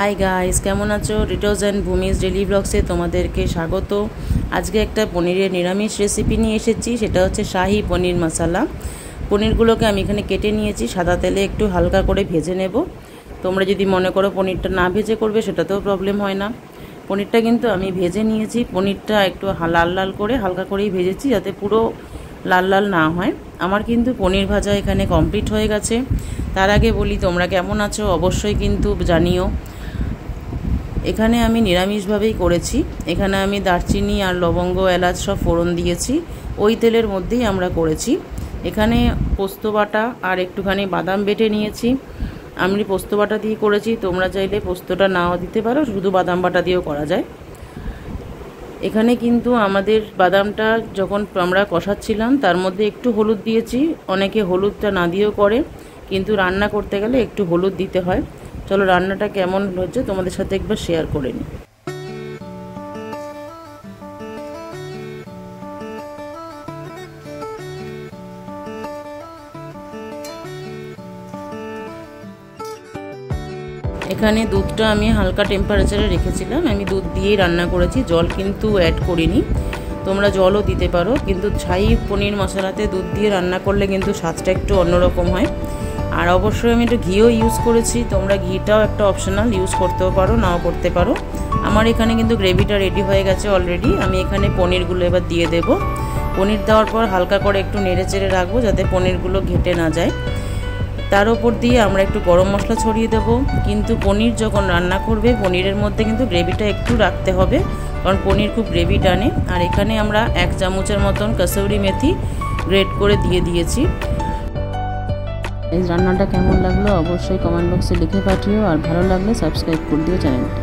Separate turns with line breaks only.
High guys केमन आछो रिटोज and Bhumij daily ब्लग्से तुम्हादेरके स्वागत। आज के एक पनीर निरामिष रेसिपि निये एसेछि, सेटा होच्छे शाही पनीर मसाला। पनीरगुलोके आमि एखाने केटे नियेछि, सादा तेले एकटु हालका करे भेजे नेब। तोमरा यदि मने करो पनीरटा ना भेजे करबे सेटातेও प्रॉब्लेम हय ना। पनीरटा किन्तु आमि भेजे नियेछि। पनीरटा एकटु लाल लाल करे हालका करेई भेजेछि जाते पुरो लाल लाल ना हय। आमार किन्तु पनीर भाजा एखाने कमप्लीट हये गेছে। तार आगे बोली तोमरा केमन आछो अवश्यई किन्तु जानिओ। एखाने आमी निरामिष भावेई करेछि। एखाने आमी दारचिनी और लवंग एलाच सब फोड़न दिएछि, ओई तेलेर मध्येई आमरा करेछि। एखाने पोस्तो बाटा और एकटुखानी बादाम बेटे निएछि। आमी पोस्तो बाटा दिए करेछि, तोमरा चाइले पोस्तोटा नाओ दिते पारो, शुधु बादाम बाटा दिएও करा যায়। एखाने किन्तु आमादेर बादामटा जखन आमरा कषाচ্ছিলাম तार मধ্যে एकटु हलुद दिएछि। अनेके हलुदटा ना दिएও करे, किन्तु रान्ना करते गेले एकटु हलुद दिते हय। चलो रान्नाटा केमन हच्छे तोमादेर साथे एकबार शेयर करे निই। एखाने दूधटा आमी हालका टेम्पारेचारे रेखेছিলাম। आमी दूध दिएই रान्ना करेছি, जल किन्तु ऐड करिনি। তোমরা জলও দিতে পারো, কিন্তু ছাই পনির মশলাতে দুধ দিয়ে রান্না করলে কিন্তু স্বাদটা একটু অন্যরকম হয়। আর অবশ্যই আমি একটু ঘিও ইউজ করেছি, তোমরা ঘিটাও একটা অপশনাল ইউজ করতেও পারো, নাও করতে পারো। আমার এখানে কিন্তু গ্রেভিটা রেডি হয়ে গেছে অলরেডি। আমি এখানে পনিরগুলো এবার দিয়ে দেব। পনির দেওয়ার পর হালকা করে একটু নেড়ে চেড়ে রাখবো যাতে পনিরগুলো ঘেটে না যায়। তার উপর দিয়ে আমরা একটু গরম মশলা ছড়িয়ে দেব। কিন্তু পনির যখন রান্না করবে পনিরের মধ্যে কিন্তু গ্রেভিটা একটু রাখতে হবে, কারণ পনির খুব গ্রেভি টানে। আর এখানে আমরা 1 চামচের মতন কসুরি মেথি গ্রেট করে দিয়ে দিয়েছি। এই রান্নাটা কেমন লাগলো অবশ্যই কমেন্ট বক্সে লিখে পাঠিও, আর ভালো লাগলে সাবস্ক্রাইব করে দিও চ্যানেলটা।